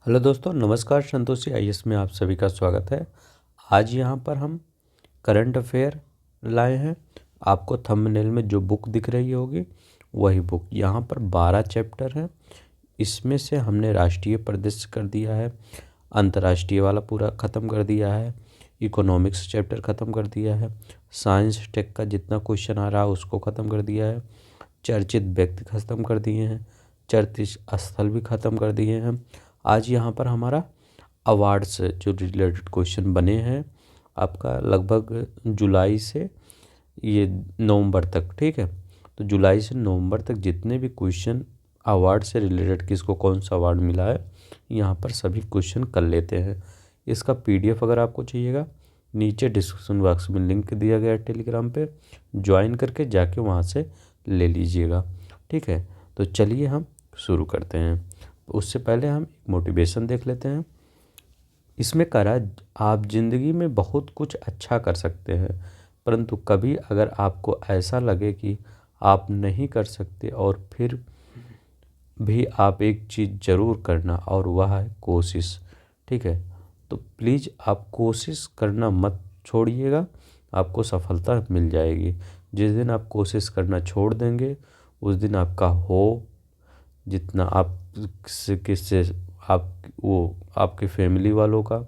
Hello दोस्तों, नमस्कार। Santoshi IAS में आप सभी का स्वागत है। आज यहाँ पर हम करंट अफेयर लाए हैं। आपको थंबनेल में जो बुक दिख रही होगी वही बुक। यहाँ पर 12 चैप्टर हैं। इसमें से हमने राष्ट्रीय परिदृश्य कर दिया है, अंतर्राष्ट्रीय वाला पूरा ख़त्म कर दिया है, इकोनॉमिक्स चैप्टर ख़त्म कर दिया है, साइंस टेक का जितना क्वेश्चन आ रहा है उसको ख़त्म कर दिया है, चर्चित व्यक्ति ख़त्म कर दिए हैं, चर्चित स्थल भी ख़त्म कर दिए हैं। आज यहाँ पर हमारा अवार्ड से जो रिलेटेड क्वेश्चन बने हैं आपका लगभग जुलाई से ये नवंबर तक, ठीक है। तो जुलाई से नवंबर तक जितने भी क्वेश्चन अवार्ड से रिलेटेड, किसको कौन सा अवार्ड मिला है, यहाँ पर सभी क्वेश्चन कर लेते हैं। इसका पीडीएफ अगर आपको चाहिएगा, नीचे डिस्क्रिप्शन बॉक्स में लिंक दिया गया है टेलीग्राम पे, ज्वाइन करके जाके वहाँ से ले लीजिएगा, ठीक है। तो चलिए हम शुरू करते हैं। उससे पहले हम एक मोटिवेशन देख लेते हैं। इसमें करा, आप ज़िंदगी में बहुत कुछ अच्छा कर सकते हैं, परंतु कभी अगर आपको ऐसा लगे कि आप नहीं कर सकते और फिर भी आप एक चीज़ ज़रूर करना, और वह है कोशिश, ठीक है। तो प्लीज़ आप कोशिश करना मत छोड़िएगा, आपको सफलता मिल जाएगी। जिस दिन आप कोशिश करना छोड़ देंगे उस दिन आपका होप, जितना आप किससे आप वो आपके फैमिली वालों का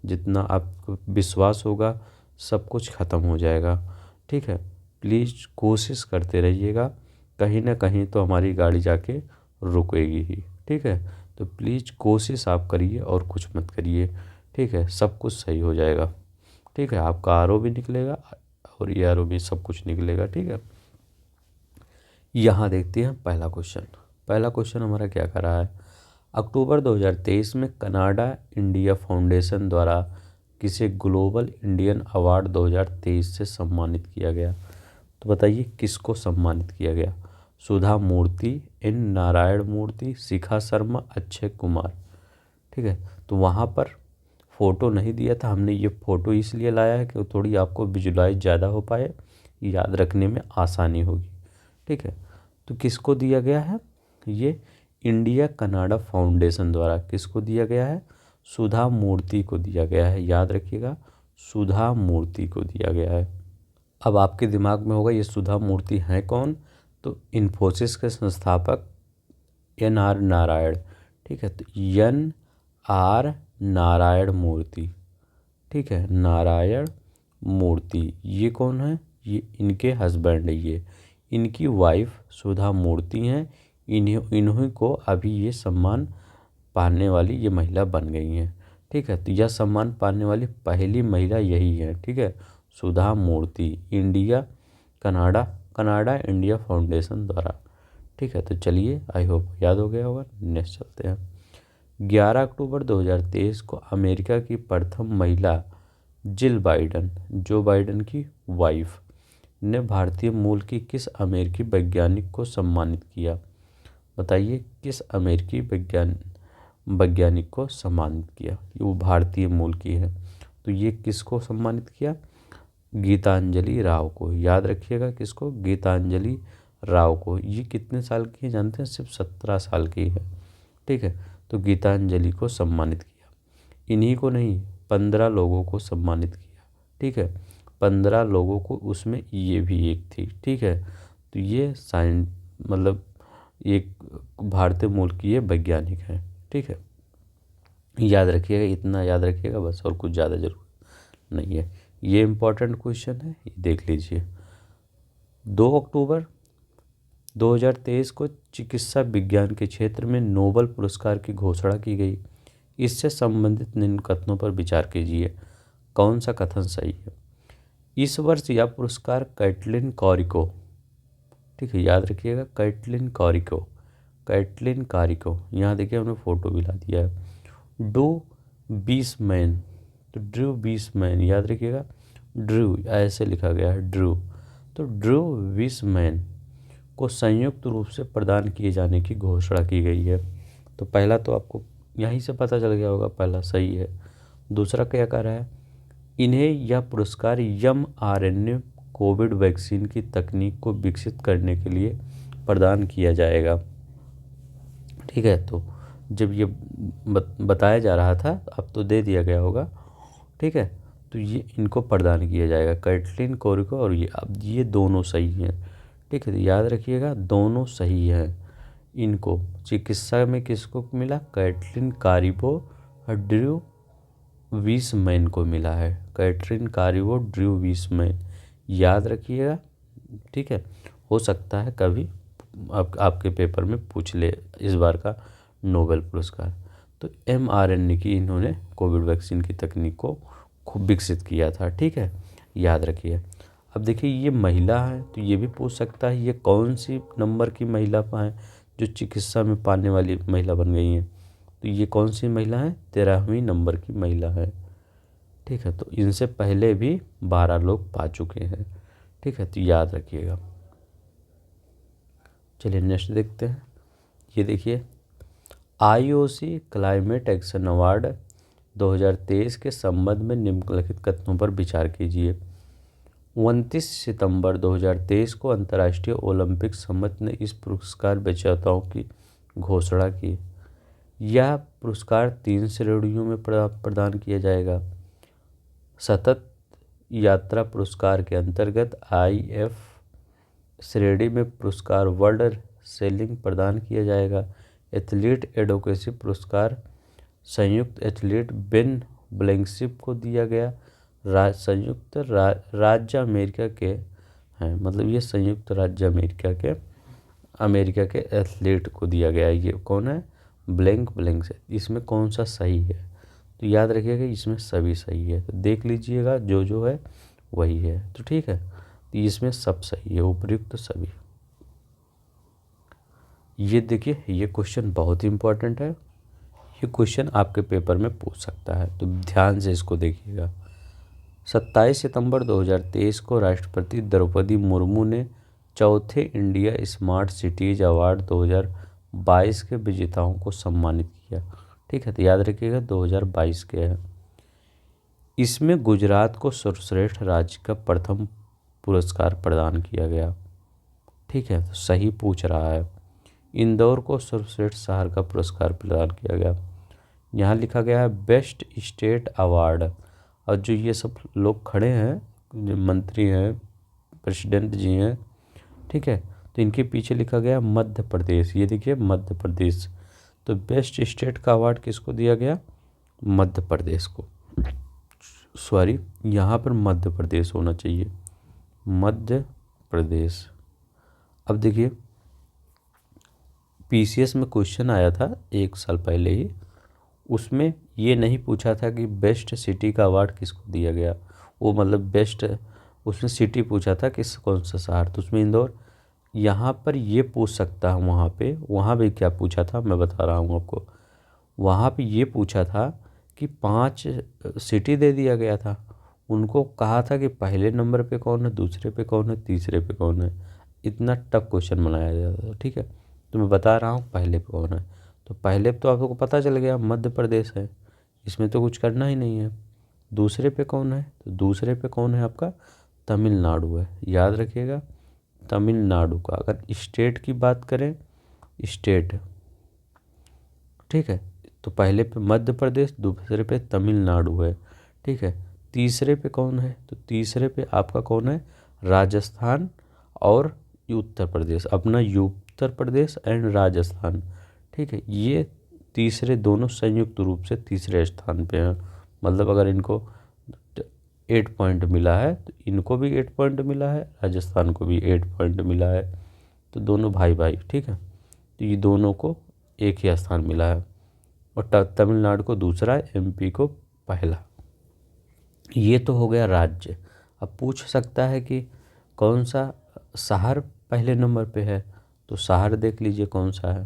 जितना आपको विश्वास होगा, सब कुछ ख़त्म हो जाएगा, ठीक है। प्लीज़ कोशिश करते रहिएगा, कहीं ना कहीं तो हमारी गाड़ी जाके रुकेगी ही, ठीक है। तो प्लीज़ कोशिश आप करिए और कुछ मत करिए, ठीक है। सब कुछ सही हो जाएगा, ठीक है। आपका आरओ भी निकलेगा और ये आरओ भी, सब कुछ निकलेगा, ठीक है। यहाँ देखते हैं पहला क्वेश्चन। पहला क्वेश्चन हमारा क्या कर रहा है। अक्टूबर 2023 में कनाडा इंडिया फाउंडेशन द्वारा किसे ग्लोबल इंडियन अवार्ड 2023 से सम्मानित किया गया। तो बताइए किसको सम्मानित किया गया। सुधा मूर्ति, एन नारायण मूर्ति, शिखा शर्मा, अक्षय कुमार, ठीक है। तो वहाँ पर फ़ोटो नहीं दिया था, हमने ये फ़ोटो इसलिए लाया है कि थोड़ी आपको विजुलाइज ज़्यादा हो पाए, याद रखने में आसानी होगी, ठीक है। तो किसको दिया गया है, ये इंडिया कनाडा फाउंडेशन द्वारा किसको दिया गया है, सुधा मूर्ति को दिया गया है। याद रखिएगा, सुधा मूर्ति को दिया गया है। अब आपके दिमाग में होगा ये सुधा मूर्ति हैं कौन, तो इन्फोसिस के संस्थापक एन आर नारायण, ठीक है। तो एन आर नारायण मूर्ति, ठीक है, नारायण मूर्ति, ये कौन है, ये इनके हस्बैंड है, ये इनकी वाइफ सुधा मूर्ति हैं। इन्हीं को अभी ये सम्मान पाने वाली ये महिला बन गई हैं, ठीक है। तो यह सम्मान पाने वाली पहली महिला यही है, ठीक है, सुधा मूर्ति, कनाडा इंडिया फाउंडेशन द्वारा, ठीक है। तो चलिए, आई होप याद हो गया होगा। नेक्स्ट चलते हैं। 11 अक्टूबर 2023 को अमेरिका की प्रथम महिला जिल बाइडन, जो बाइडन की वाइफ, ने भारतीय मूल की किस अमेरिकी वैज्ञानिक को सम्मानित किया। बताइए किस अमेरिकी वैज्ञानिक को सम्मानित किया। ये वो भारतीय मूल की है, तो ये किसको सम्मानित किया, गीतांजलि राव को। याद रखिएगा किसको, गीतांजलि राव को। ये कितने साल की है जानते हैं, सिर्फ 17 साल की है, ठीक है। तो गीतांजलि को सम्मानित किया। इन्हीं को नहीं, 15 लोगों को सम्मानित किया, ठीक है। 15 लोगों को, उसमें ये भी एक थी, ठीक है। तो ये मतलब एक भारतीय मूल की ये वैज्ञानिक है, ठीक है। याद रखिएगा, इतना याद रखिएगा बस, और कुछ ज़्यादा जरूरत नहीं है। ये इम्पोर्टेंट क्वेश्चन है, ये देख लीजिए। 2 अक्टूबर 2023 को चिकित्सा विज्ञान के क्षेत्र में नोबेल पुरस्कार की घोषणा की गई। इससे संबंधित निम्न कथनों पर विचार कीजिए, कौन सा कथन सही है। इस वर्ष यह पुरस्कार कैटलिन कॉरिको, ठीक है, याद रखिएगा, कैटलिन कारिको, यहाँ देखिए हमने फ़ोटो भी ला दिया है। ड्रू बीसमैन, तो ड्रू बीसमैन, याद रखिएगा, ड्रू ऐसे लिखा गया है, ड्रू। तो ड्रू बीसमैन को संयुक्त रूप से प्रदान किए जाने की घोषणा की गई है। तो पहला तो आपको यहीं से पता चल गया होगा, पहला सही है। दूसरा क्या कह रहा है, इन्हें यह पुरस्कार mRNA कोविड वैक्सीन की तकनीक को विकसित करने के लिए प्रदान किया जाएगा, ठीक है। तो जब ये बताया जा रहा था, अब तो दे दिया गया होगा, ठीक है। तो ये इनको प्रदान किया जाएगा, कैटलिन कोरिको और ये। अब ये दोनों सही हैं, ठीक है, तो याद रखिएगा दोनों सही हैं। इनको चिकित्सा में किसको मिला, कैटलिन कारिबो और ड्रू वीसमैन को मिला है, कैटरिन कारिबो ड्रू वीसमैन, याद रखिएगा, ठीक है। हो सकता है कभी आपके पेपर में पूछ ले इस बार का नोबेल पुरस्कार। तो mRNA की इन्होंने कोविड वैक्सीन की तकनीक को खूब विकसित किया था, ठीक है, याद रखिए। अब देखिए ये महिला है, तो ये भी पूछ सकता है ये कौन सी नंबर की महिला है जो चिकित्सा में पाने वाली महिला बन गई हैं। तो ये कौन सी महिला है, 13वीं नंबर की महिला है, ठीक है। तो इनसे पहले भी 12 लोग पा चुके हैं, ठीक है, तो याद रखिएगा। चलिए नेक्स्ट देखते हैं। ये देखिए IOC क्लाइमेट एक्शन अवार्ड 2023 के संबंध में निम्नलिखित कथनों पर विचार कीजिए। 29 सितंबर 2023 को अंतर्राष्ट्रीय ओलंपिक समिति ने इस पुरस्कार विजेताओं की घोषणा की। यह पुरस्कार 3 श्रेणियों में प्रदान किया जाएगा। सतत यात्रा पुरस्कार के अंतर्गत IF श्रेणी में पुरस्कार वर्ल्ड सेलिंग प्रदान किया जाएगा। एथलीट एडवोकेसी पुरस्कार संयुक्त एथलीट बेन ब्लैंकशिप को दिया गया। संयुक्त राज्य अमेरिका के हैं, मतलब ये संयुक्त राज्य अमेरिका के एथलीट को दिया गया। ये कौन है, ब्लैंकशिप। इसमें कौन सा सही है, तो याद रखिएगा इसमें सभी सही है, तो देख लीजिएगा जो है वही है, तो ठीक है, तो इसमें सब सही है, उपयुक्त सभी। ये देखिए ये क्वेश्चन बहुत ही इम्पोर्टेंट है, ये क्वेश्चन आपके पेपर में पूछ सकता है, तो ध्यान से इसको देखिएगा। 27 सितंबर 2023 को राष्ट्रपति द्रौपदी मुर्मू ने चौथे इंडिया स्मार्ट सिटीज अवार्ड 2022 के विजेताओं को सम्मानित किया, ठीक है, तो याद रखिएगा 2022 के है। इसमें गुजरात को सर्वश्रेष्ठ राज्य का प्रथम पुरस्कार प्रदान किया गया, ठीक है, तो सही पूछ रहा है। इंदौर को सर्वश्रेष्ठ शहर का पुरस्कार प्रदान किया गया। यहाँ लिखा गया है बेस्ट स्टेट अवार्ड, और जो ये सब लोग खड़े हैं, जो मंत्री हैं, प्रेसिडेंट जी हैं, ठीक है, तो इनके पीछे लिखा गया मध्य प्रदेश। ये देखिए मध्य प्रदेश, तो बेस्ट स्टेट का अवार्ड किसको दिया गया, मध्य प्रदेश को, सॉरी यहाँ पर मध्य प्रदेश होना चाहिए, मध्य प्रदेश। अब देखिए PCS में क्वेश्चन आया था 1 साल पहले ही, उसमें ये नहीं पूछा था कि बेस्ट सिटी का अवार्ड किसको दिया गया, वो मतलब बेस्ट, उसमें सिटी पूछा था किस कौन सा शहर, तो उसमें इंदौर। यहाँ पर ये पूछ सकता है, वहाँ पे क्या पूछा था मैं बता रहा हूँ आपको। वहाँ पे ये पूछा था कि 5 सिटी दे दिया गया था, उनको कहा था कि पहले नंबर पे कौन है, दूसरे पे कौन है, तीसरे पे कौन है। इतना टफ क्वेश्चन बनाया जाता था, ठीक है, तो मैं बता रहा हूँ पहले पे कौन है। तो पहले पे तो आपको पता चल गया मध्य प्रदेश है, इसमें तो कुछ करना ही नहीं है। दूसरे पे कौन है, तो दूसरे पे कौन है आपका, तमिलनाडु है, याद रखिएगा तमिलनाडु का। अगर स्टेट की बात करें, स्टेट, ठीक है, तो पहले पे मध्य प्रदेश, दूसरे पे तमिलनाडु है, ठीक है। तीसरे पे कौन है, तो तीसरे पे आपका कौन है, राजस्थान और उत्तर प्रदेश, अपना उत्तर प्रदेश एंड राजस्थान, ठीक है। ये तीसरे दोनों संयुक्त रूप से तीसरे स्थान पे हैं, मतलब अगर इनको 8 पॉइंट मिला है तो इनको भी 8 पॉइंट मिला है, राजस्थान को भी 8 पॉइंट मिला है, तो दोनों भाई भाई, ठीक है, तो ये दोनों को एक ही स्थान मिला है, और तमिलनाडु को दूसरा है, MP को पहला। ये तो हो गया राज्य। अब पूछ सकता है कि कौन सा शहर पहले नंबर पे है, तो शहर देख लीजिए कौन सा है,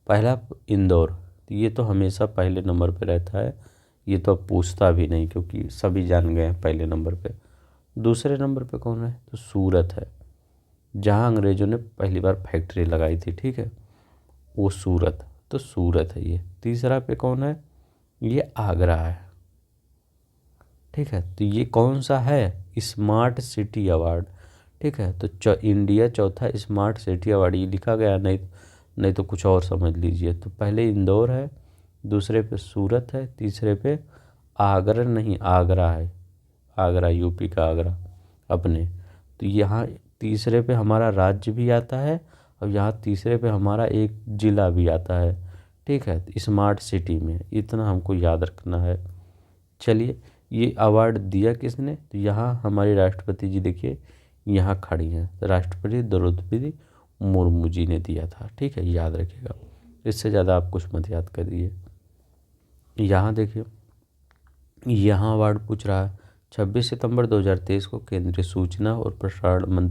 पहला इंदौर, तो ये तो हमेशा पहले नंबर पे रहता है, ये तो अब पूछता भी नहीं क्योंकि सभी जान गए हैं पहले नंबर पे। दूसरे नंबर पे कौन है, तो सूरत है, जहाँ अंग्रेज़ों ने पहली बार फैक्ट्री लगाई थी, ठीक है, वो सूरत, तो सूरत है ये। तीसरा पे कौन है, ये आगरा है, ठीक है, तो ये कौन सा है, स्मार्ट सिटी अवार्ड, ठीक है, तो इंडिया चौथा स्मार्ट सिटी अवार्ड, ये लिखा गया, नहीं तो कुछ और समझ लीजिए। तो पहले इंदौर है, दूसरे पे सूरत है, तीसरे पे आगरा नहीं आगरा है, आगरा यूपी का आगरा अपने। तो यहाँ तीसरे पे हमारा राज्य भी आता है और यहाँ तीसरे पे हमारा एक ज़िला भी आता है। ठीक है, तो स्मार्ट सिटी में इतना हमको याद रखना है। चलिए, ये अवार्ड दिया किसने? तो यहाँ हमारे राष्ट्रपति जी देखिए यहाँ खड़ी हैं, तो राष्ट्रपति द्रौपदी मुर्मू जी ने दिया था। ठीक है, याद रखिएगा, इससे ज़्यादा आप कुछ मत याद करिए। यहाँ देखिए, यहाँ अवार्ड पूछ रहा है 26 सितंबर 2023 को केंद्रीय सूचना और प्रसारण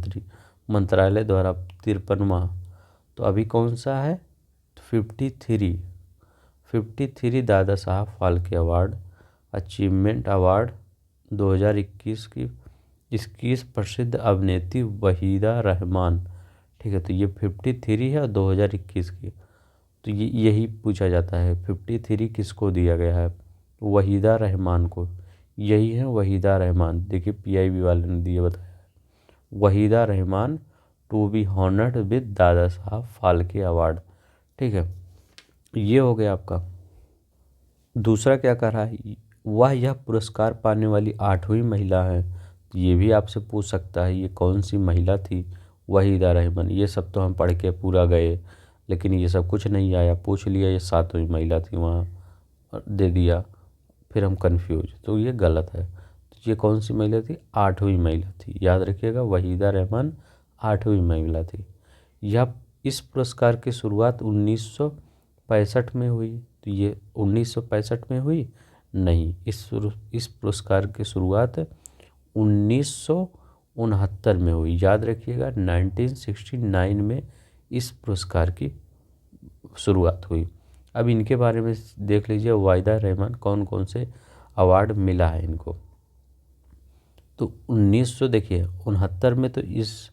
मंत्रालय द्वारा 53वां, तो अभी कौन सा है? 53 दादा Saheb Phalke award achievement award 2021 की 21 प्रसिद्ध अभिनेत्री वहीदा रहमान। ठीक है, तो ये 53 है और 2021 की, तो ये यही पूछा जाता है 53 किसको दिया गया है? वहीदा रहमान को। यही है वहीदा रहमान। देखिए पीआईबी वाले ने दिया बताया है, Waheeda Rehman to be honoured with Dada Saheb Phalke award. ठीक है, ये हो गया आपका। दूसरा क्या कर रहा है? वह यह पुरस्कार पाने वाली 8वीं महिला है। ये भी आपसे पूछ सकता है ये कौन सी महिला थी? वहीदा रहमान। ये सब तो हम पढ़ के पूरा गए, लेकिन ये सब कुछ नहीं आया। पूछ लिया ये 7वीं महिला थी, वहाँ दे दिया, फिर हम कंफ्यूज, तो ये गलत है। तो ये कौन सी महिला थी? 8वीं महिला थी। याद रखिएगा, वहीदा रहमान 8वीं महिला थी। यह इस पुरस्कार की शुरुआत 1965 में हुई। तो ये 1965 में हुई नहीं, इस पुरस्कार की शुरुआत 1969 में हुई। याद रखिएगा, 1969 में इस पुरस्कार की शुरुआत हुई। अब इनके बारे में देख लीजिए, वहीदा रहमान कौन कौन से अवार्ड मिला है इनको। तो 1900 देखिए 69 में तो इस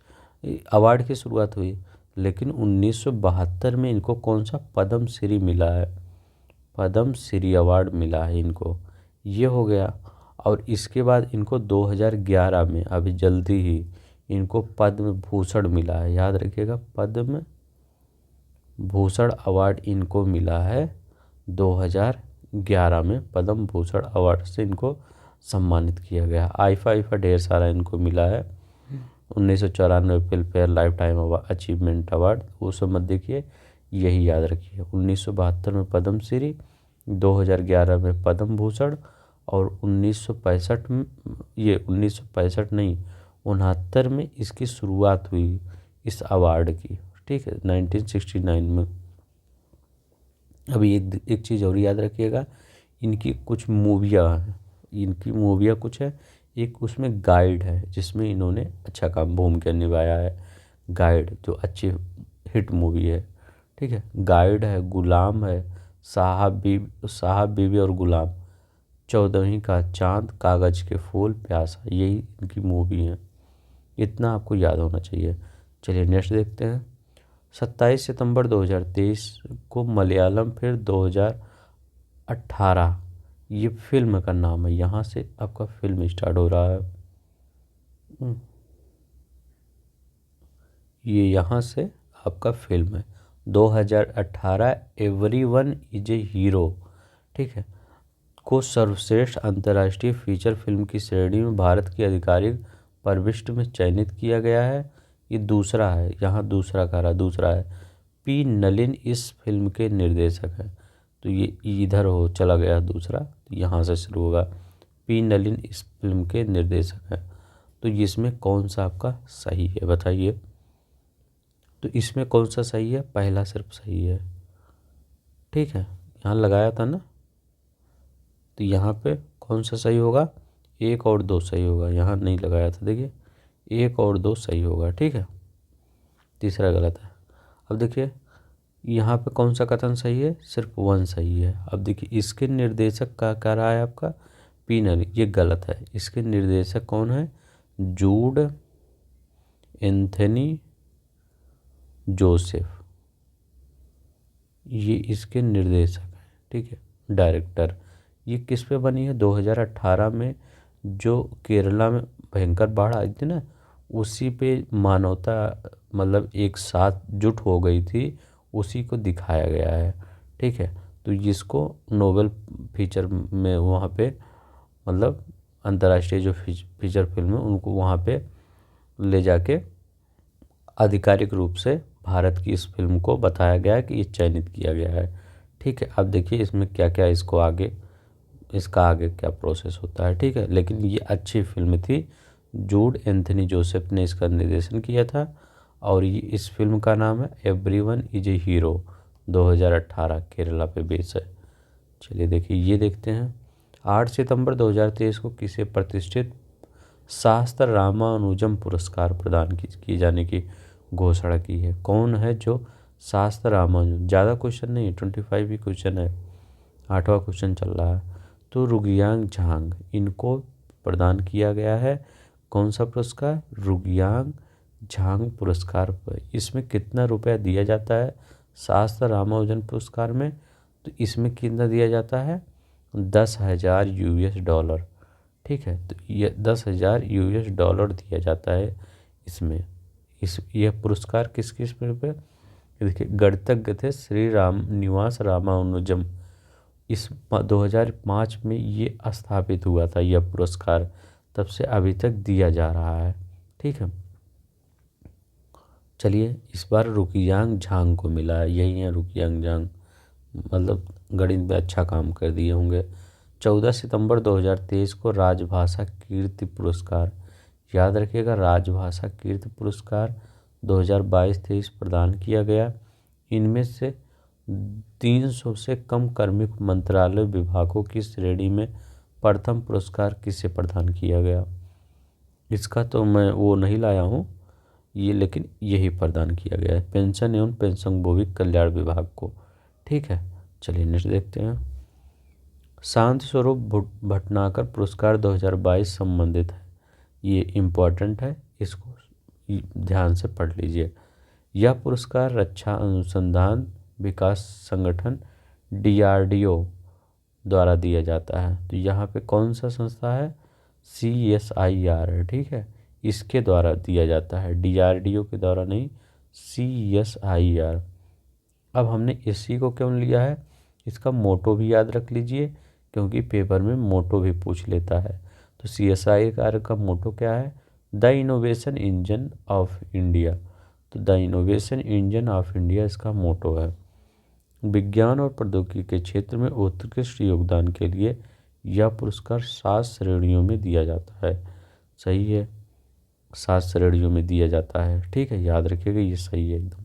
अवार्ड की शुरुआत हुई, लेकिन 1972 में इनको कौन सा पद्म श्री मिला है? पद्म श्री अवार्ड मिला है इनको। ये हो गया। और इसके बाद इनको 2011 में अभी जल्दी ही इनको पद्म भूषण मिला है। याद रखिएगा, पद्म भूषण अवार्ड इनको मिला है 2011 में। पद्म भूषण अवार्ड से इनको सम्मानित किया गया। आईफा ढेर सारा इनको मिला है। 1994 film fair life time achievement award, वो सब मत देखिए, यही याद रखिए। 1972 में पद्म श्री, 2011 में पद्म भूषण, और 1965 में, ये 1965 नहीं 69 में इसकी शुरुआत हुई इस अवार्ड की। ठीक है, 1969 में। अभी एक चीज़ और याद रखिएगा, इनकी कुछ मूवियाँ हैं, इनकी मूवियाँ कुछ है। एक उसमें गाइड है जिसमें इन्होंने अच्छा काम भूमिका निभाया है। गाइड जो अच्छी हिट मूवी है। ठीक है, गाइड है, गुलाम है, साहब बीवी और गुलाम, 14वीं का चांद, कागज के फूल, प्यासा, यही इनकी मूवी है। इतना आपको याद होना चाहिए। चलिए नेक्स्ट देखते हैं। 27 सितंबर 2023 को मलयालम, फिर 2018, ये फिल्म का नाम है। यहाँ से आपका फिल्म स्टार्ट हो रहा है। ये यहाँ से आपका फिल्म है 2018 एवरीवन इज ए हीरो। ठीक है, को सर्वश्रेष्ठ अंतर्राष्ट्रीय फीचर फिल्म की श्रेणी में भारत की आधिकारिक प्रविष्टि में चयनित किया गया है। ये दूसरा है, यहाँ दूसरा का रहा, दूसरा है। पी नलिन इस फिल्म के निर्देशक हैं। तो ये इधर हो चला गया दूसरा, तो यहाँ से शुरू होगा। पी नलिन इस फिल्म के निर्देशक हैं। तो इसमें कौन सा आपका सही है बताइए? तो इसमें कौन सा सही है? पहला सिर्फ सही है। ठीक है, यहाँ लगाया था ना, तो यहाँ पे कौन सा सही होगा? 1 और 2 सही होगा। यहाँ नहीं लगाया था, देखिए 1 और 2 सही होगा। ठीक है, तीसरा गलत है। अब देखिए यहाँ पे कौन सा कथन सही है? सिर्फ 1 सही है। अब देखिए इसके निर्देशक का क्या रहा है आपका? पी नलिन, ये गलत है। इसके निर्देशक कौन है? जूड एंथनी जोसेफ, ये इसके निर्देशक हैं। ठीक है, डायरेक्टर। ये किस पे बनी है? 2018 में जो केरला में भयंकर बाढ़ आई थी ना, उसी पे मानवता मतलब एक साथ जुट हो गई थी, उसी को दिखाया गया है। ठीक है, तो जिसको नोबेल फीचर में वहाँ पे मतलब अंतर्राष्ट्रीय जो फीचर फिल्म है उनको वहाँ पे ले जाके आधिकारिक रूप से भारत की इस फिल्म को बताया गया है कि ये चयनित किया गया है। ठीक है, अब देखिए इसमें क्या क्या इसका आगे क्या प्रोसेस होता है। ठीक है, लेकिन ये अच्छी फिल्म थी। जूड एंथनी जोसेफ ने इसका निर्देशन किया था और ये इस फिल्म का नाम है everyone is a hero. 2018 Kerala पे बेस है। चलिए देखिए ये देखते हैं। 8 सितंबर 2023 को किसे प्रतिष्ठित शास्त्र रामानुजम पुरस्कार प्रदान किए जाने की घोषणा की है? कौन है जो शास्त्र रामानुजम? ज़्यादा क्वेश्चन नहीं है, 25 ही क्वेश्चन है, 8वां क्वेश्चन चल रहा है। तो रुगियान झांग इनको प्रदान किया गया है कौन सा पुरस्कार? रुगियान झांग पुरस्कार पर। इसमें कितना रुपया दिया जाता है शास्त्र रामानुजन पुरस्कार में? तो इसमें कितना दिया जाता है? 10,000 US डॉलर। ठीक है, तो ये 10,000 US डॉलर दिया जाता है इसमें। यह पुरस्कार किस किस पे? देखिए गणतज्ञ थे श्री राम निवास रामानुजम। इस 2005 में ये स्थापित हुआ था यह पुरस्कार, तब से अभी तक दिया जा रहा है। ठीक है, चलिए इस बार रुकियांग झांग को मिला है, यही है रुकियांग झांग, मतलब गणित में अच्छा काम कर दिए होंगे। 14 सितंबर 2023 को राजभाषा कीर्ति पुरस्कार, याद रखिएगा राजभाषा कीर्ति पुरस्कार 2022-23 प्रदान किया गया। इनमें से 300 से कम कार्मिक मंत्रालय विभागों की श्रेणी में प्रथम पुरस्कार किसे प्रदान किया गया? इसका तो मैं वो नहीं लाया हूँ ये, लेकिन यही प्रदान किया गया है पेंशन एवं पेंशनभोगी कल्याण विभाग को। ठीक है, चलिए नेक्स्ट देखते हैं। शांति स्वरूप भटनागर पुरस्कार 2022 संबंधित है, ये इम्पोर्टेंट है, इसको ध्यान से पढ़ लीजिए। यह पुरस्कार रक्षा अनुसंधान विकास संगठन DRDO द्वारा दिया जाता है। तो यहाँ पे कौन सा संस्था है? CSIR है। ठीक है, इसके द्वारा दिया जाता है, DRDO के द्वारा नहीं, CSIR। अब इसी को क्यों लिया है? इसका मोटो भी याद रख लीजिए, क्योंकि पेपर में मोटो भी पूछ लेता है। तो CSIR का मोटो क्या है? The innovation engine of India. तो the innovation engine of India इसका मोटो है। विज्ञान और प्रौद्योगिकी के क्षेत्र में उत्कृष्ट योगदान के लिए यह पुरस्कार 7 श्रेणियों में दिया जाता है। सही है, 7 श्रेणियों में दिया जाता है। ठीक है, याद रखिएगा ये सही है एकदम।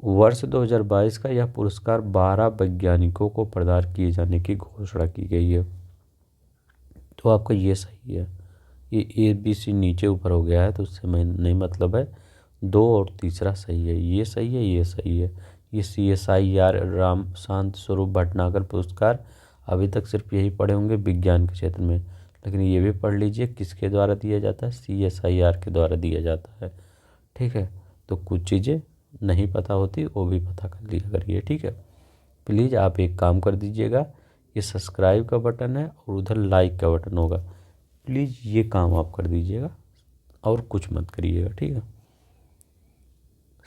वर्ष 2022 का यह पुरस्कार 12 वैज्ञानिकों को प्रदान किए जाने की घोषणा की गई है। तो आपका ये सही है, ये ABC नीचे ऊपर हो गया है तो उससे मैं नहीं मतलब है। 2 और तीसरा सही है, ये सही है, ये सही है। ये CSIR राम शांत स्वरूप भटनागर पुरस्कार अभी तक सिर्फ यही पढ़े होंगे विज्ञान के क्षेत्र में, लेकिन ये भी पढ़ लीजिए किसके द्वारा दिया जाता है? CSIR के द्वारा दिया जाता है। ठीक है, तो कुछ चीज़ें नहीं पता होती वो भी पता कर लिया करिए। ठीक है, प्लीज़ आप एक काम कर दीजिएगा, ये सब्सक्राइब का बटन है और उधर लाइक का बटन होगा, प्लीज़ ये काम आप कर दीजिएगा और कुछ मत करिएगा। ठीक है,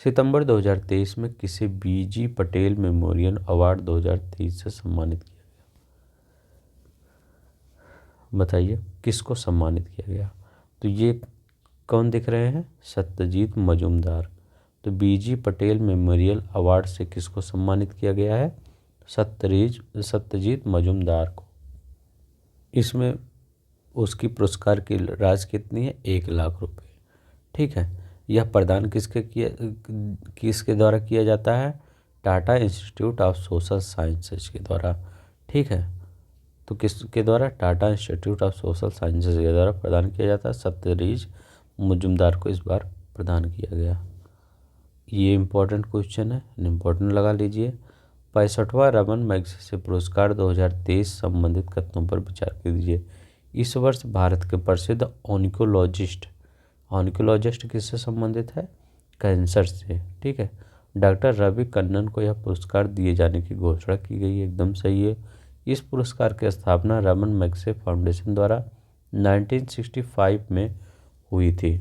सितंबर 2023 में किसे BG पटेल मेमोरियल अवार्ड 2023 से सम्मानित किया गया? बताइए किसको सम्मानित किया गया? तो ये कौन दिख रहे हैं? सत्यजीत मजूमदार। तो BG पटेल मेमोरियल अवार्ड से किसको सम्मानित किया गया है? सत्यजीत मजूमदार को। इसमें उसकी पुरस्कार की राशि कितनी है? 1 लाख रुपए। ठीक है, यह प्रदान किसके द्वारा किया जाता है? Tata institute of social sciences के द्वारा। ठीक है, तो किसके द्वारा? Tata institute of social sciences के द्वारा प्रदान किया जाता है। सत्यजीत मजूमदार को इस बार प्रदान किया गया। ये इम्पोर्टेंट क्वेश्चन है, इम्पोर्टेंट लगा लीजिए। 65वां रमन मैगसेसे पुरस्कार 2023 संबंधित कथनों पर विचार कीजिए। इस वर्ष भारत के प्रसिद्ध ऑन्कोलॉजिस्ट किससे संबंधित है? कैंसर से। ठीक है, डॉक्टर रवि कन्नन को यह पुरस्कार दिए जाने की घोषणा की गई है, एकदम सही है। इस पुरस्कार की स्थापना रमन मैगसेसे फाउंडेशन द्वारा 1965 में हुई थी।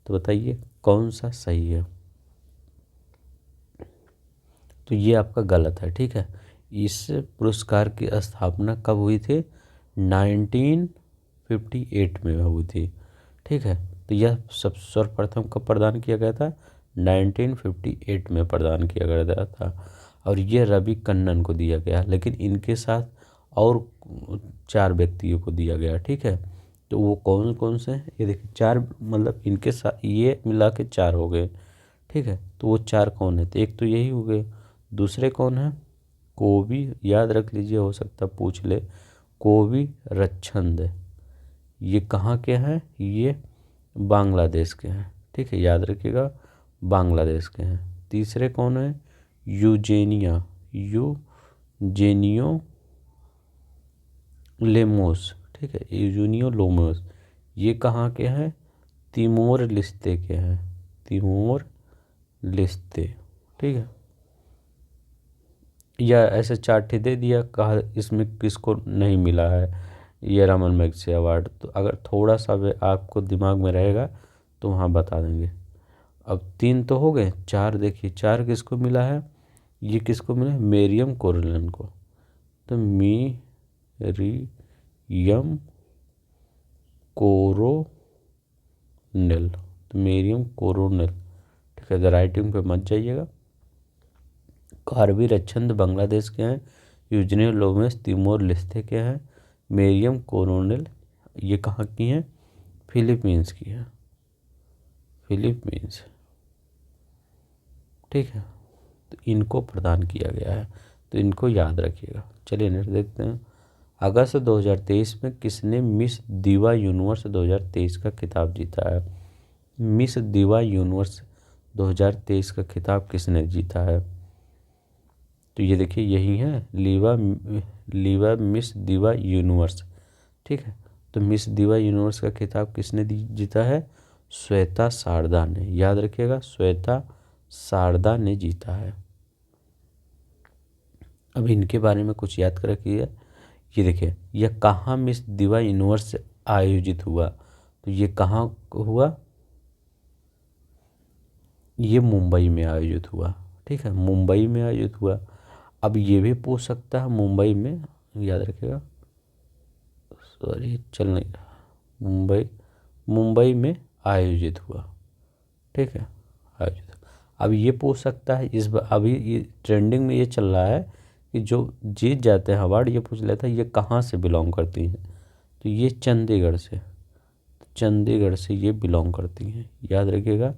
तो बताइए कौन सा सही है? तो ये आपका गलत है। ठीक है, इस पुरस्कार की स्थापना कब हुई थी? 1958 में हुई थी। ठीक है, तो यह सब सर्वप्रथम कब प्रदान किया गया था? 1958 में प्रदान किया गया था। और ये रवि कन्नन को दिया गया, लेकिन इनके साथ और 4 व्यक्तियों को दिया गया। ठीक है, तो वो कौन कौन से हैं? ये देखिए 4, मतलब इनके साथ ये मिला के 4 हो गए। ठीक है, तो वो 4 कौन है? तो एक तो यही हो गए, दूसरे कौन है? कोवि, याद रख लीजिए, हो सकता पूछ ले। कोवि रच्छंद, ये कहाँ के हैं? ये बांग्लादेश के हैं। ठीक है, याद रखिएगा, बांग्लादेश के हैं। तीसरे कौन है? यूजेनियो लेमोस। ठीक है, यूजेनियो लोमोस, ये कहाँ के हैं? तिमोर लिस्ते के हैं, तिमोर लिस्ते। ठीक है, या ऐसे चार्ट दे दिया, कहा इसमें किसको नहीं मिला है ये रमन मैग्सेसे अवार्ड। तो अगर थोड़ा सा भी आपको दिमाग में रहेगा तो वहाँ बता देंगे। अब 3 तो हो गए, 4 देखिए, 4 किसको मिला है? ये किसको मिला है? मेरियम कोरोलन को। तो मेरियम कोरोनेल, तो मेरियम कोरोनेल। ठीक है, राइटिंग पे मत जाइएगा। कार्बी रच्छंद बांग्लादेश के हैं, यूजेनियो लोमेस तिमोर लिस्ते के हैं, मेरियम कोरोनेल ये कहाँ की हैं? फिलीपींस की हैं, फिलीपींस। ठीक है, तो इनको प्रदान किया गया है, तो इनको याद रखिएगा। चलिए नेक्स्ट देखते हैं। अगस्त 2023 में किसने मिस दीवा यूनिवर्स 2023 का खिताब जीता है? मिस दीवा यूनिवर्स 2023 का खिताब किसने जीता है? तो ये देखिए, यही है, लीवा मिस दीवा यूनिवर्स। ठीक है, तो मिस दीवा यूनिवर्स का खिताब किसने जीता है? श्वेता शारदा ने, याद रखिएगा, श्वेता शारदा ने जीता है। अब इनके बारे में कुछ याद कर रखिए। ये देखिए, यह कहाँ मिस दीवा यूनिवर्स आयोजित हुआ? तो ये कहाँ हुआ? ये मुंबई में आयोजित हुआ। ठीक है, मुंबई में आयोजित हुआ। अब ये भी पूछ सकता है मुंबई में, याद रखिएगा, सॉरी चल नहीं रहा, मुंबई में आयोजित हुआ। ठीक है, आयोजित। अब ये पूछ सकता है, इस बार अभी ये ट्रेंडिंग में ये चल रहा है कि जो जीत जाते हैं अवार्ड, ये पूछ लेता है ये कहाँ से बिलोंग करती हैं। तो ये चंडीगढ़ से, चंडीगढ़ से ये बिलोंग करती हैं, याद रखिएगा,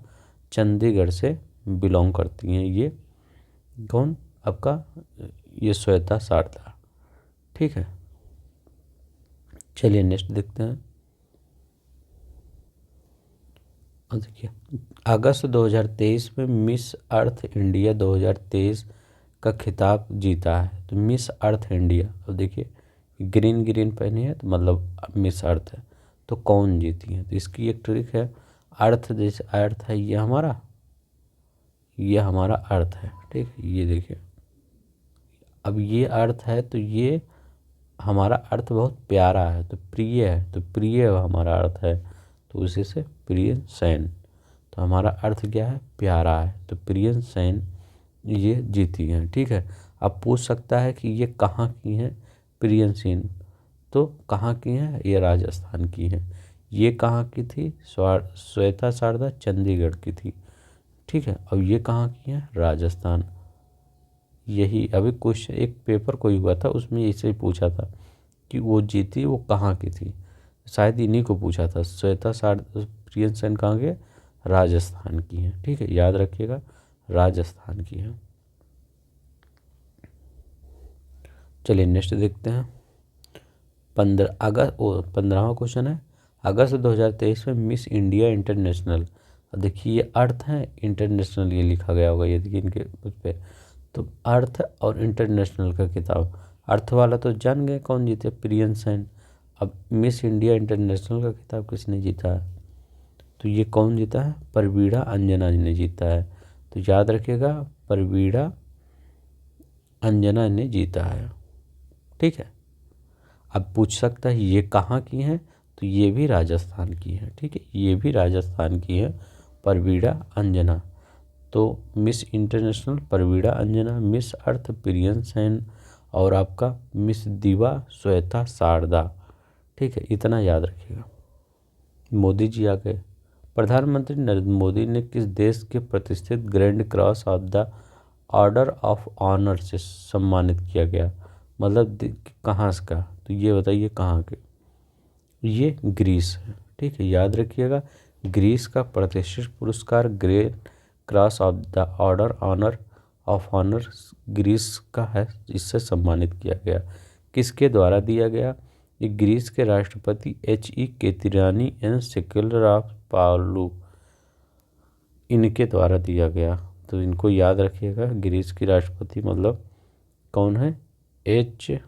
चंडीगढ़ से बिलोंग करती हैं ये। कौन? आपका ये श्वेता शारदा। ठीक है, चलिए नेक्स्ट देखते हैं। और देखिए, अगस्त 2023 में मिस अर्थ इंडिया 2023 का खिताब जीता है। तो मिस अर्थ इंडिया, अब देखिए ग्रीन ग्रीन पहनी है तो मतलब मिस अर्थ है। तो कौन जीती है? तो इसकी एक ट्रिक है, अर्थ जैसे अर्थ है ये हमारा, ये हमारा अर्थ है। ठीक है, ये देखिए, अब ये अर्थ है तो ये हमारा अर्थ बहुत प्यारा है, तो प्रिय है, तो प्रिय हमारा अर्थ है, तो उसी से प्रिय सेन। तो हमारा अर्थ क्या है? प्यारा है, तो प्रिय सेन ये जीती हैं। ठीक है, अब पूछ सकता है कि ये कहाँ की हैं? प्रिय सेन तो कहाँ की हैं? ये राजस्थान की हैं। ये कहाँ की थी? श्वेता शारदा चंडीगढ़ की थी। ठीक है, अब ये कहाँ की हैं? राजस्थान। यही अभी क्वेश्चन एक पेपर कोई हुआ था, उसमें इससे पूछा था कि वो जीती वो कहाँ की थी, शायद इन्हीं को पूछा था। श्वेता शारदा प्रिय सेन कहाँ के? राजस्थान की हैं। ठीक है, याद रखिएगा, राजस्थान की हैं। चलिए नेक्स्ट देखते हैं। 15वां क्वेश्चन है, अगस्त 2023 में मिस इंडिया इंटरनेशनल। देखिए ये अर्थ है, इंटरनेशनल ये लिखा गया होगा, ये देखिए इनके उस पर। तो अर्थ और इंटरनेशनल का खिताब, अर्थ वाला तो जान गए कौन जीते? प्रिय सेन। अब मिस इंडिया इंटरनेशनल का खिताब किसने जीता है? तो ये कौन जीता है? परवीड़ा अंजना ने जीता है। तो याद रखिएगा, परवीड़ा अंजना ने जीता है। ठीक है, अब पूछ सकता है ये कहाँ की हैं? तो ये भी राजस्थान की है। ठीक है, ये भी राजस्थान की है, परवीड़ा अंजना। तो miss international परवीड़ा Anjana, Miss Earth प्रिय सेन, और आपका मिस दिवा श्वेता शारदा। ठीक है, इतना याद रखिएगा। मोदी जी आ गए। प्रधानमंत्री नरेंद्र मोदी ने किस देश के प्रतिष्ठित grand cross of the order of honour से सम्मानित किया गया? मतलब कहाँ से का, तो ये बताइए कहाँ के। ये ग्रीस है। ठीक है, याद रखिएगा। ग्रीस का प्रतिष्ठित पुरस्कार grand cross of the order honour of honour Greece का है, इससे सम्मानित किया गया। किसके द्वारा दिया गया? ये ग्रीस के राष्ट्रपति H.E. केतिरानी एंड सेक्युलरापालू, इनके द्वारा दिया गया। तो इनको याद रखिएगा। ग्रीस की राष्ट्रपति मतलब कौन है? H.E.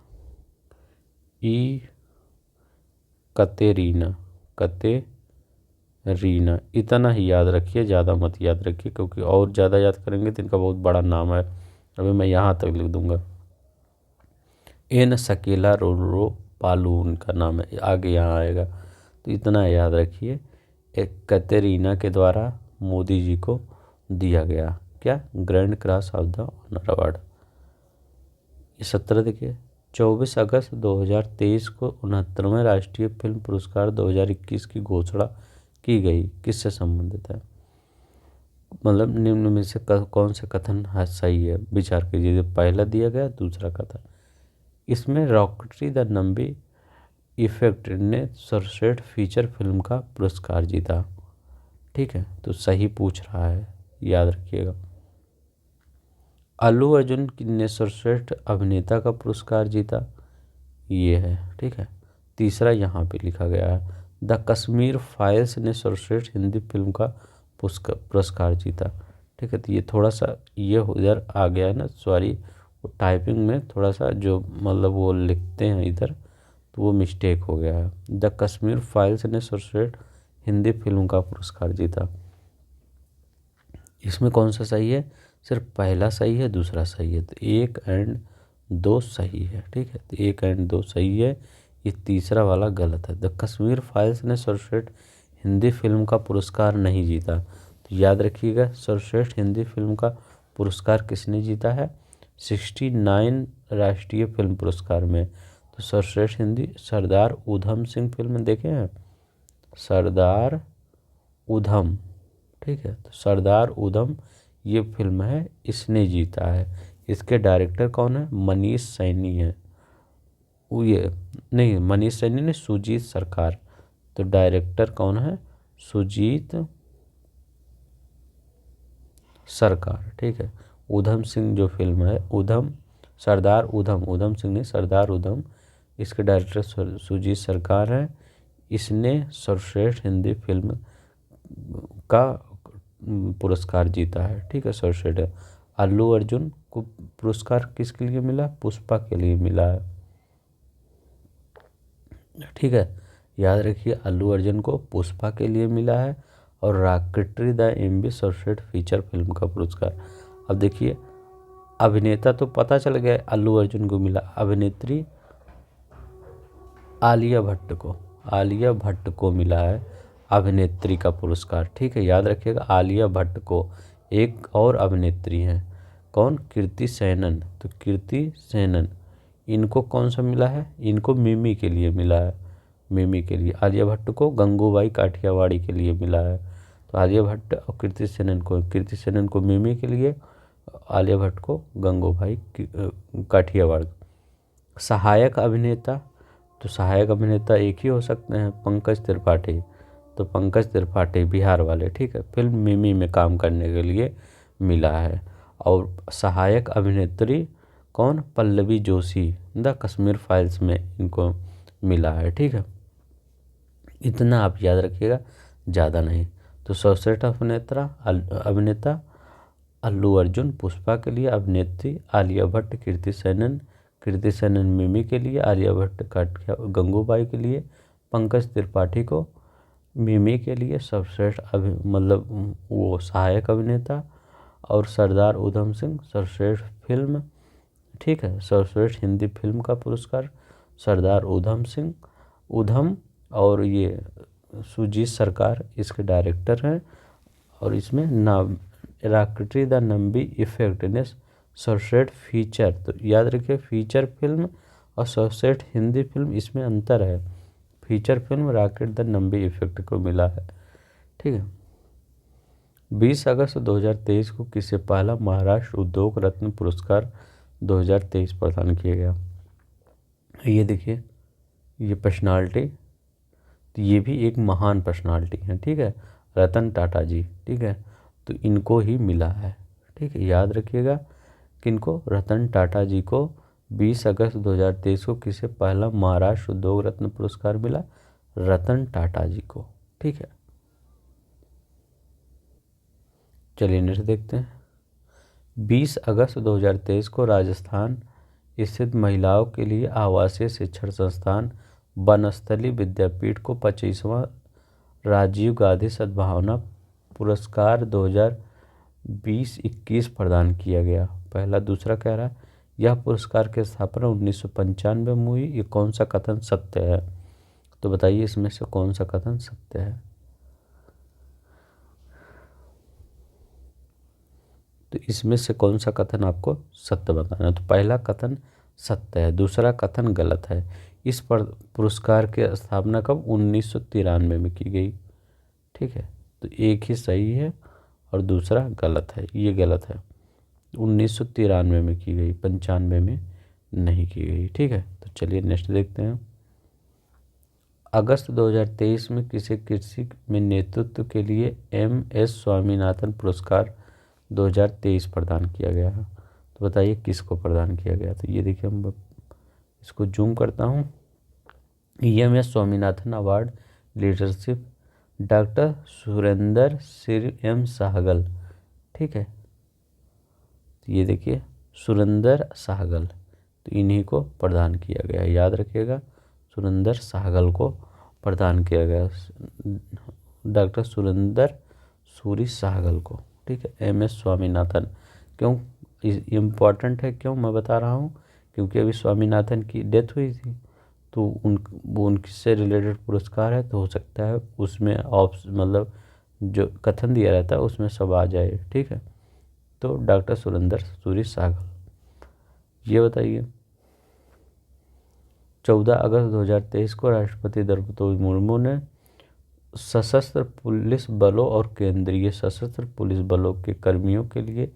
कतेरीना, कतेरीना, इतना ही याद रखिए, ज़्यादा मत याद रखिए, क्योंकि और ज़्यादा याद करेंगे तो इनका बहुत बड़ा नाम है। अभी मैं यहाँ तक लिख दूंगा। एन सकेला रोरो पालू उनका नाम है, आगे यहाँ आएगा। तो इतना याद रखिए। एक कतेरीना के द्वारा मोदी जी को दिया गया क्या? Grand cross of the honour award. ये 17 देखिए। 24 अगस्त 2023 को 69वें राष्ट्रीय फिल्म पुरस्कार 2021 की घोषणा की गई, किससे संबंधित है? मतलब निम्न में से कौन से कथन सही है, विचार कीजिए। पहला दिया गया, दूसरा कथन। इसमें रॉकेटरी द नंबी इफेक्ट ने सर्वश्रेष्ठ फीचर फिल्म का पुरस्कार जीता। ठीक है, तो सही पूछ रहा है, याद रखिएगा। अल्लू अर्जुन ने सर्वश्रेष्ठ अभिनेता का पुरस्कार जीता, ये है। ठीक है, तीसरा यहाँ पे लिखा गया है। द कश्मीर फाइल्स ने सर्वश्रेष्ठ हिंदी फिल्म का पुरस्कार जीता। ठीक है, तो ये थोड़ा सा ये इधर आ गया है ना, सॉरी, वो टाइपिंग में थोड़ा सा जो मतलब वो लिखते हैं इधर, तो वो मिस्टेक हो गया है। द कश्मीर फाइल्स ने सर्वश्रेष्ठ हिंदी फिल्म का पुरस्कार जीता। इसमें कौन सा सही है? सिर्फ पहला सही है, दूसरा सही है, तो 1 एंड 2 सही है। ठीक है, तो 1 एंड 2 सही है, ये तीसरा वाला गलत है। द कश्मीर फाइल्स ने सर्वश्रेष्ठ हिंदी फिल्म का पुरस्कार नहीं जीता। तो याद रखिएगा, सर्वश्रेष्ठ हिंदी फिल्म का पुरस्कार किसने जीता है? 69 राष्ट्रीय फिल्म पुरस्कार में। तो सर्वश्रेष्ठ हिंदी सरदार उधम सिंह फिल्म देखे हैं? सरदार उधम। ठीक है, तो सरदार उधम ये फिल्म है, इसने जीता है। इसके डायरेक्टर कौन है? मनीष सैनी है। वो ये नहीं, मनीष सैनी ने, सुजीत सरकार। तो डायरेक्टर कौन है? सुजीत सरकार। ठीक है, उधम सिंह जो फिल्म है, उधम सरदार उधम, उधम सिंह ने, सरदार उधम, इसके डायरेक्टर सुजीत सरकार है। इसने सर्वश्रेष्ठ हिंदी फिल्म का पुरस्कार जीता है। ठीक है, सर्वश्रेष्ठ। अल्लू अर्जुन को पुरस्कार किसके लिए मिला? पुष्पा के लिए मिला है। ठीक है, याद रखिए, अल्लू अर्जुन को पुष्पा के लिए मिला है, और रॉकेटरी द एमबी सर्वश्रेष्ठ फीचर फिल्म का पुरस्कार। अब देखिए, अभिनेता तो पता चल गया अल्लू अर्जुन को मिला, अभिनेत्री आलिया भट्ट को मिला है अभिनेत्री का पुरस्कार। ठीक है, याद रखिएगा, आलिया भट्ट को। एक और अभिनेत्री हैं, कौन? कीर्ति सेनन। तो कीर्ति सेनन, इनको कौन सा मिला है? इनको मिमी के लिए मिला है, मिमी के लिए। आलिया भट्ट को गंगूबाई काठियावाड़ी के लिए मिला है। तो आलिया भट्ट और कीर्ति सेनन को मिमी के लिए, आलिया भट्ट को गंगूबाई काठियावाड़। सहायक अभिनेता, तो सहायक अभिनेता एक ही हो सकते हैं, पंकज त्रिपाठी। तो पंकज त्रिपाठी बिहार वाले। ठीक है, फिल्म मिमी में काम करने के लिए मिला है। और सहायक अभिनेत्री कौन? पल्लवी जोशी, द कश्मीर फाइल्स में इनको मिला है। ठीक है, इतना आप याद रखिएगा, ज़्यादा नहीं। तो सर्वश्रेष्ठ अभिनेता अल्लू अर्जुन पुष्पा के लिए, अभिनेत्री आलिया भट्ट कीर्ति सेनन मिमी के लिए, आलिया भट्ट गंगूबाई के लिए, पंकज त्रिपाठी को मिमी के लिए सर्वश्रेष्ठ मतलब वो सहायक अभिनेता, और सरदार उधम सिंह सर्वश्रेष्ठ फिल्म। ठीक है, सर्वश्रेष्ठ हिंदी फिल्म का पुरस्कार सरदार उधम, और ये सुजीत सरकार इसके डायरेक्टर हैं। और इसमें रॉकेटरी द नंबी इफेक्ट ने सर्वश्रेष्ठ फीचर, तो याद रखिए फीचर फिल्म और सर्वश्रेष्ठ हिंदी फिल्म इसमें अंतर है। Feature film rocket the Nambi effect को मिला है। ठीक है। 20 अगस्त 2023 को किसे पहला महाराष्ट्र उद्योग रत्न पुरस्कार 2023 प्रदान किया गया? ये देखिए, ये पर्सनालिटी, तो ये भी एक महान पर्सनालिटी है। ठीक है, रतन टाटा जी। ठीक है, तो इनको ही मिला है। ठीक है, याद रखिएगा किनको, रतन टाटा जी को 20 अगस्त 2023 को किसे पहला महाराष्ट्र उद्योग रत्न पुरस्कार मिला? रतन टाटा जी को। ठीक है, चलिए नेक्स्ट देखते हैं। 20 अगस्त 2023 को राजस्थान स्थित महिलाओं के लिए आवासीय शिक्षण संस्थान बनस्थली विद्यापीठ को 25वां राजीव गांधी सद्भावना पुरस्कार 2020-21 प्रदान किया गया। पहला। दूसरा कह रहा है यह पुरस्कार की स्थापना 1995 में हुई। ये कौन सा कथन सत्य है? तो बताइए इसमें से कौन सा कथन सत्य है? तो इसमें से कौन सा कथन आपको सत्य बताना है? तो पहला कथन सत्य है, दूसरा कथन गलत है। इस पर पुरस्कार की स्थापना कब? 1993 में की गई। ठीक है, तो एक ही सही है और दूसरा गलत है, ये गलत है। 1993 में की गई, 95 में नहीं की गई। ठीक है, तो चलिए नेक्स्ट देखते हैं। अगस्त 2023 में किसे कृषि में नेतृत्व के लिए MS स्वामीनाथन पुरस्कार 2023 प्रदान किया गया है? तो बताइए किसको प्रदान किया गया? तो ये देखिए, हम इसको जूम करता हूँ। MS Swaminathan award leadership doctor Surendra सिर M सहगल। ठीक है, तो ये देखिए सुरेंद्र सहगल, तो इन्हीं को प्रदान किया गया। याद रखिएगा, सुरेंद्र सहगल को प्रदान किया गया, डॉक्टर सुरेंद्र सूरी सहगल को। ठीक है, MS स्वामीनाथन। क्यों इम्पॉर्टेंट है, क्यों मैं बता रहा हूँ? क्योंकि अभी स्वामीनाथन की डेथ हुई थी, तो वो उनसे रिलेटेड पुरस्कार है, तो हो सकता है उसमें मतलब जो कथन दिया रहता है उसमें सब आ जाए। ठीक है, तो डॉक्टर सुरेंद्र सूरी सहगल। ये बताइए, 14 अगस्त 2023 को राष्ट्रपति द्रौपदी मुर्मू ने सशस्त्र पुलिस बलों और केंद्रीय सशस्त्र पुलिस बलों के कर्मियों के लिए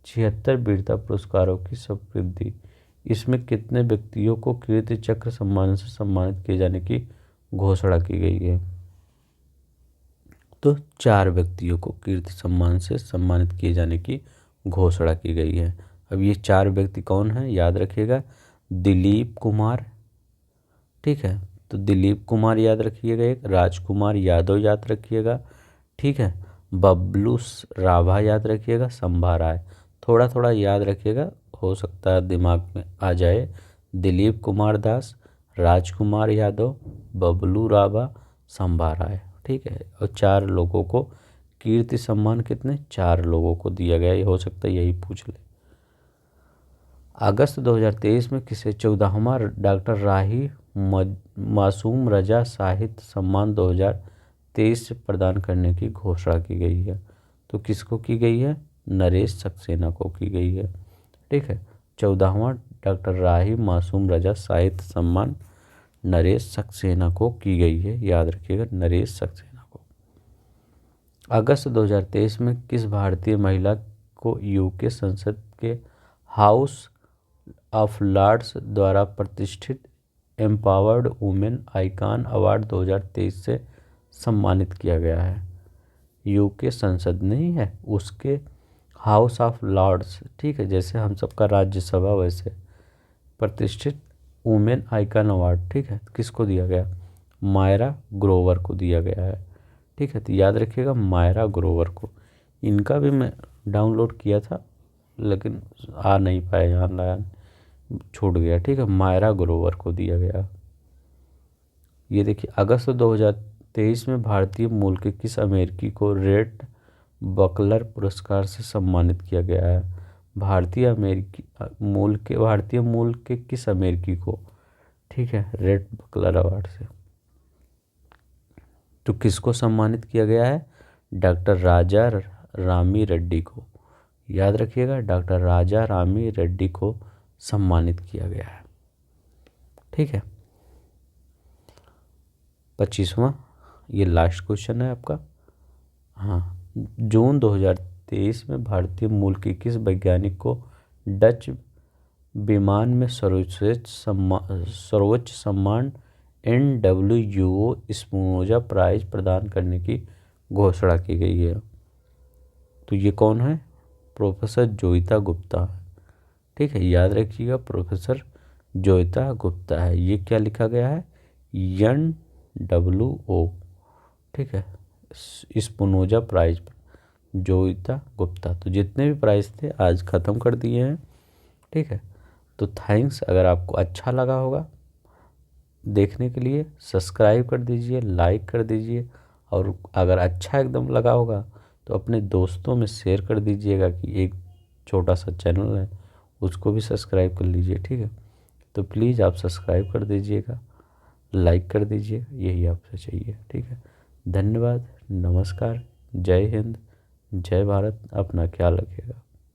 76 वीरता पुरस्कारों की शपथ दी। इसमें कितने व्यक्तियों को कीर्ति चक्र सम्मान से सम्मानित किए जाने की घोषणा की गई है? तो 4 व्यक्तियों को कीर्ति सम्मान से सम्मानित किए जाने की घोषणा की गई है। अब ये 4 व्यक्ति कौन हैं? याद रखिएगा, दिलीप कुमार। ठीक है, तो दिलीप कुमार याद रखिएगा, एक राजकुमार यादव याद रखिएगा। ठीक है, बबलू राभा याद रखिएगा, संभा राय। थोड़ा थोड़ा याद रखिएगा, हो सकता है दिमाग में आ जाए। दिलीप कुमार दास, राजकुमार यादव, बबलू राभा, संभा राय। ठीक है, और 4 लोगों को कीर्ति सम्मान, कितने? 4 लोगों को दिया गया। ये हो सकता है यही पूछ ले। अगस्त 2023 में किसे 14वां डॉक्टर राही मासूम रजा साहित्य सम्मान 2023 से प्रदान करने की घोषणा की गई है? तो किसको की गई है? नरेश सक्सेना को की गई है। ठीक है, 14वां डॉक्टर राही मासूम रजा साहित्य सम्मान नरेश सक्सेना को की गई है। याद रखिएगा, नरेश सक्सेना को। अगस्त 2023 में किस भारतीय महिला को UK संसद के हाउस ऑफ लॉर्ड्स द्वारा प्रतिष्ठित एम्पावर्ड वुमेन आइकॉन अवार्ड 2023 से सम्मानित किया गया है? UK संसद नहीं है, उसके हाउस ऑफ लॉर्ड्स। ठीक है, जैसे हम सबका राज्यसभा, वैसे प्रतिष्ठित वुमेन आइकॉन अवार्ड। ठीक है, किसको दिया गया? मायरा ग्रोवर को दिया गया है। ठीक है, तो याद रखिएगा मायरा ग्रोवर को। इनका भी मैं डाउनलोड किया था लेकिन आ नहीं पाया, यहाँ लाया छूट गया। ठीक है, मायरा ग्रोवर को दिया गया। ये देखिए, अगस्त 2023 में भारतीय मूल के किस अमेरिकी को रेड बकलर पुरस्कार से सम्मानित किया गया है? भारतीय मूल के किस अमेरिकी को? ठीक है, रेड बकलर अवार्ड से। तो किसको सम्मानित किया गया है? डॉक्टर राजा रामी रेड्डी को। याद रखिएगा, डॉक्टर राजा रामी रेड्डी को सम्मानित किया गया है। ठीक है। 25वां, ये लास्ट क्वेश्चन है आपका। हाँ, जून 2023 में भारतीय मूल के किस वैज्ञानिक को डच विमान में सर्वोच्च सम्मान NWO स्पिनोजा प्राइज प्रदान करने की घोषणा की गई है? तो ये कौन है? प्रोफेसर जोइता गुप्ता। ठीक है, याद रखिएगा, प्रोफेसर जोइता गुप्ता है। ये क्या लिखा गया है? NWO। ठीक है, स्पिनोजा प्राइज जोइता गुप्ता। तो जितने भी प्राइज थे आज ख़त्म कर दिए हैं। ठीक है, तो थैंक्स। अगर आपको अच्छा लगा होगा देखने के लिए सब्सक्राइब कर दीजिए, लाइक कर दीजिए, और अगर अच्छा एकदम लगा होगा तो अपने दोस्तों में शेयर कर दीजिएगा कि एक छोटा सा चैनल है, उसको भी सब्सक्राइब कर लीजिए। ठीक है, तो प्लीज़ आप सब्सक्राइब कर दीजिएगा, लाइक कर दीजिए, यही आपसे चाहिए। ठीक है, धन्यवाद, नमस्कार, जय हिंद, जय भारत, अपना ख्याल रखिएगा।